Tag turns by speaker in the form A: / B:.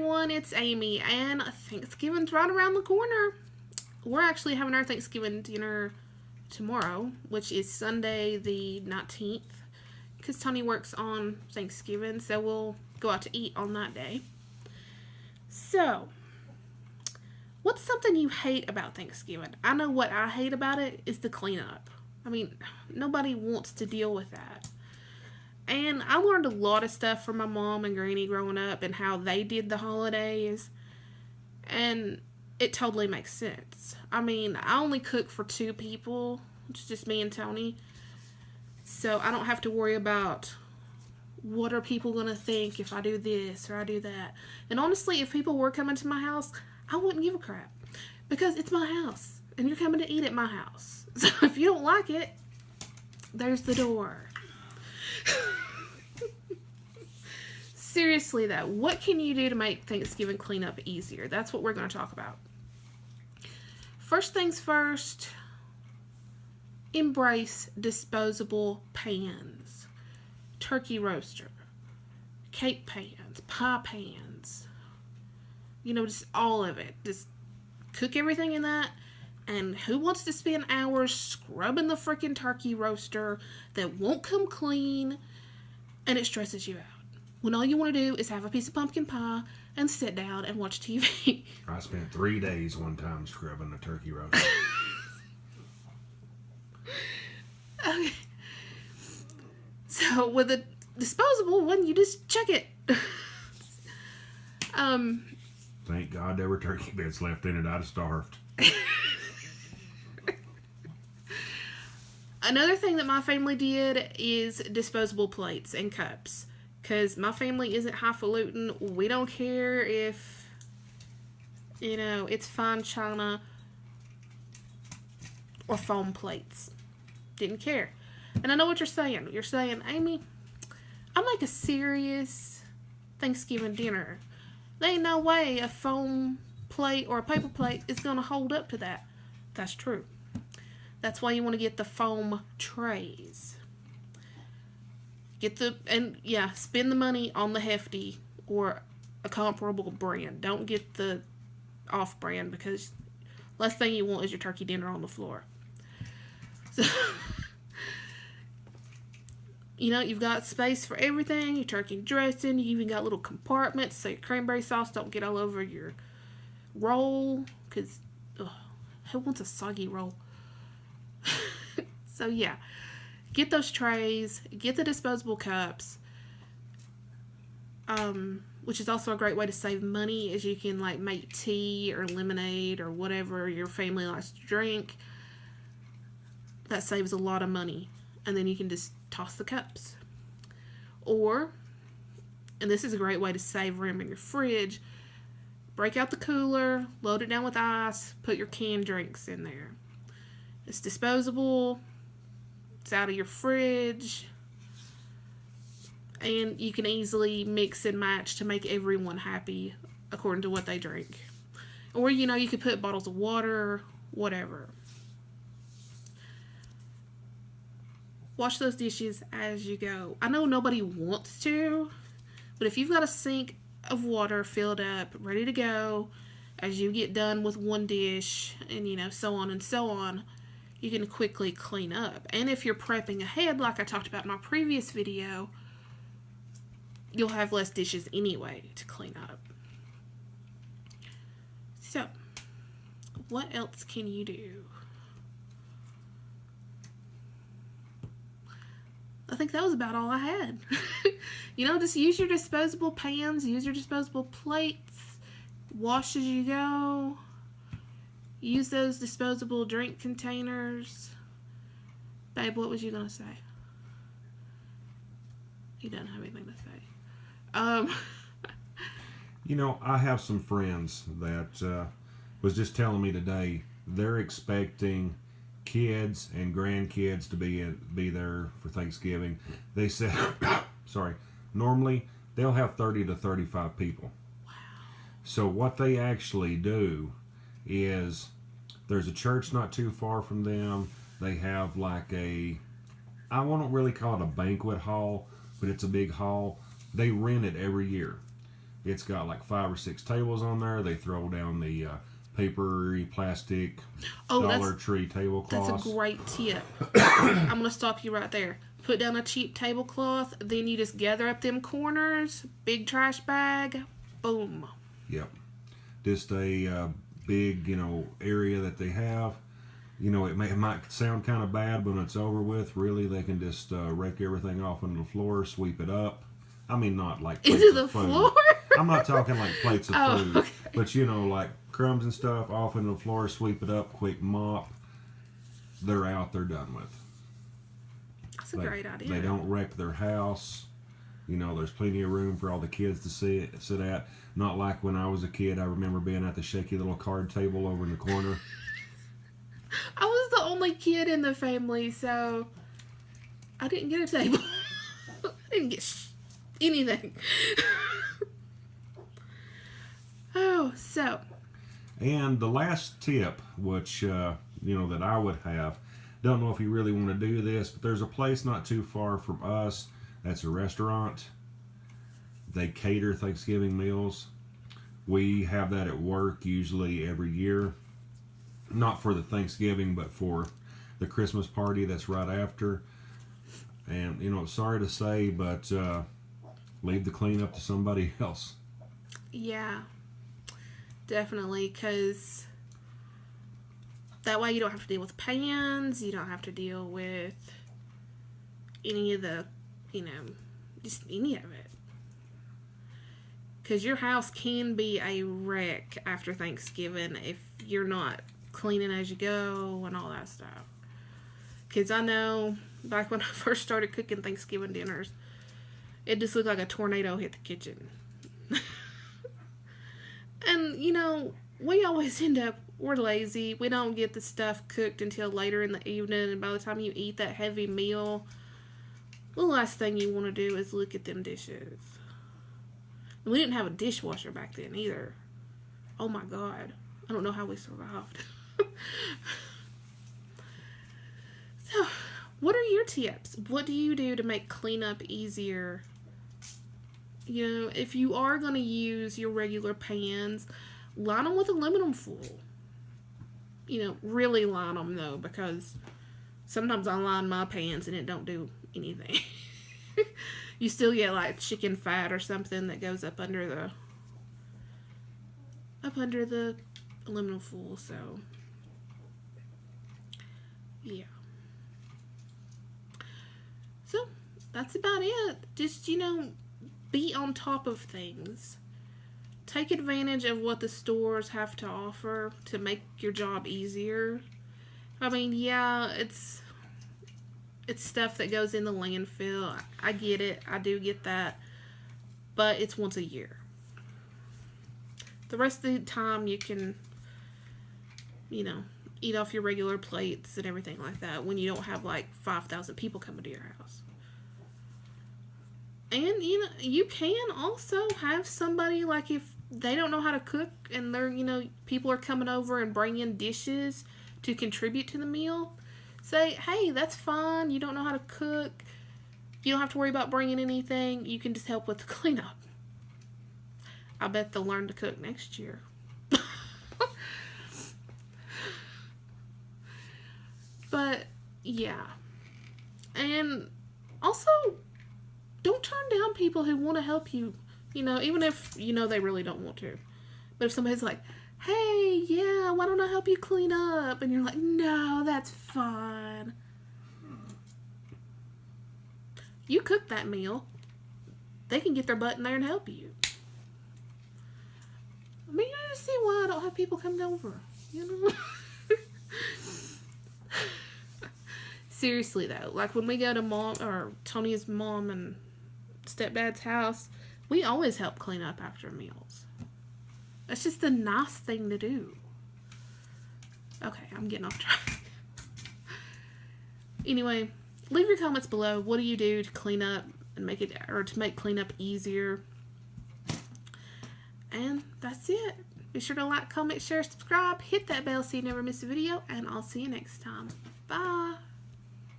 A: everyone, it's Amy, and Thanksgiving's right around the corner. We're actually having our Thanksgiving dinner tomorrow, which is Sunday the 19th, because Tony works on Thanksgiving, so we'll go out to eat on that day. So, what's something you hate about Thanksgiving? I know what I hate about it is the cleanup. I mean, nobody wants to deal with that. And I learned a lot of stuff from my mom and granny growing up and how they did the holidays. And it totally makes sense. I mean, I only cook for 2 people, which is just me and Tony. So I don't have to worry about what are people going to think if I do this or I do that. And honestly, if people were coming to my house, I wouldn't give a crap. Because it's my house. And you're coming to eat at my house. So if you don't like it, there's the door. Seriously though, what can you do to make Thanksgiving cleanup easier? That's what we're going to talk about. First things first, embrace disposable pans. Turkey roaster, cake pans, pie pans. You know, just all of it. Just cook everything in that. And who wants to spend hours scrubbing the freaking turkey roaster that won't come clean and it stresses you out? When all you want to do is have a piece of pumpkin pie and sit down and watch TV.
B: I spent 3 days one time scrubbing the turkey roaster.
A: Okay. So with a disposable one, you just chuck it.
B: Thank God there were turkey bits left in it. I'd have starved.
A: Another thing that my family did is disposable plates and cups. Because my family isn't highfalutin. We don't care if, you know, it's fine china or foam plates. Didn't care. And I know what you're saying. You're saying, Amy, I make a serious Thanksgiving dinner. There ain't no way a foam plate or a paper plate is going to hold up to that. That's true. That's why you want to get the foam trays. Spend the money on the Hefty or a comparable brand. Don't get the off-brand because last thing you want is your turkey dinner on the floor. So, you know, you've got space for everything. Your turkey dressing. You even got little compartments so your cranberry sauce don't get all over your roll. Because, who wants a soggy roll? So, yeah. Get those trays. Get the disposable cups. Which is also a great way to save money, as you can like make tea or lemonade or whatever your family likes to drink. That saves a lot of money. And then you can just toss the cups. Or, and this is a great way to save room in your fridge, break out the cooler, load it down with ice, put your canned drinks in there. It's disposable. It's out of your fridge. And you can easily mix and match to make everyone happy according to what they drink. Or, you know, you could put bottles of water, whatever. Wash those dishes as you go. I know nobody wants to, but if you've got a sink of water filled up, ready to go, as you get done with one dish, and, you know, so on and so on, you can quickly clean up. And if you're prepping ahead, like I talked about in my previous video, you'll have less dishes anyway to clean up. So, what else can you do? I think that was about all I had. You know, just use your disposable pans, use your disposable plates, wash as you go. Use those disposable drink containers. Babe, what was you going to say? He doesn't have anything to say.
B: You know, I have some friends that was just telling me today they're expecting kids and grandkids to be there for Thanksgiving. They said, normally they'll have 30 to 35 people.
A: Wow.
B: So what they actually do is there's a church not too far from them. They have like I won't really call it a banquet hall, but it's a big hall. They rent it every year. It's got like 5 or 6 tables on there. They throw down the papery plastic Dollar Tree tablecloths.
A: That's a great tip. I'm going to stop you right there. Put down a cheap tablecloth, then you just gather up them corners, big trash bag, boom.
B: Yep. Just a big, area that they have. It might sound kind of bad, but when it's over with, really, they can just rake everything off onto the floor, sweep it up. I mean, not like plates
A: Into the
B: of food.
A: floor?
B: I'm not talking like plates of food,
A: okay.
B: but like crumbs and stuff off into the floor, sweep it up, quick mop. They're out. They're done with.
A: That's a great idea.
B: They don't wreck their house. There's plenty of room for all the kids to sit at. Not like when I was a kid. I remember being at the shaky little card table over in the corner.
A: I was the only kid in the family, so I didn't get a table. I didn't get anything.
B: And the last tip, which, that I would have, don't know if you really want to do this, but there's a place not too far from us that's a restaurant. They cater Thanksgiving meals. We have that at work usually every year. Not for the Thanksgiving, but for the Christmas party that's right after. And, sorry to say, but leave the cleanup to somebody else.
A: Yeah, definitely, because that way you don't have to deal with pans, you don't have to deal with any of the, just any of it. Because your house can be a wreck after Thanksgiving if you're not cleaning as you go and all that stuff. Because I know back when I first started cooking Thanksgiving dinners, it just looked like a tornado hit the kitchen. And, we always we're lazy. We don't get the stuff cooked until later in the evening. And by the time you eat that heavy meal, the last thing you want to do is look at them dishes. We didn't have a dishwasher back then either. Oh my God. I don't know how we survived. So, what are your tips? What do you do to make cleanup easier? If you are going to use your regular pans, line them with aluminum foil. Really line them though, because sometimes I line my pans and it don't do anything. You still get like chicken fat or something that goes up under the aluminum foil. So yeah. So that's about it. Just be on top of things. Take advantage of what the stores have to offer to make your job easier. I mean, yeah, it's stuff that goes in the landfill. I get it. I do get that. But it's once a year. The rest of the time you can, eat off your regular plates and everything like that when you don't have like 5,000 people coming to your house. And, you can also have somebody, like, if they don't know how to cook and they're, people are coming over and bringing dishes to contribute to the meal, say, hey, that's fine. You don't know how to cook. You don't have to worry about bringing anything. You can just help with the cleanup. I bet they'll learn to cook next year. But, yeah. And also, don't turn down people who want to help you, even if, they really don't want to. But if somebody's like, hey, yeah, why don't I help you clean up? And you're like, no, that's fine. You cook that meal. They can get their butt in there and help you. I mean, I just see why I don't have people coming over, Seriously, though, like when we go to Mom or Tony's mom and stepdad's house, we always help clean up after meals. That's just a nice thing to do. Okay, I'm getting off track. Anyway, leave your comments below. What do you do to clean up and to make cleanup easier? And that's it. Be sure to like, comment, share, subscribe, hit that bell so you never miss a video, and I'll see you next time. Bye.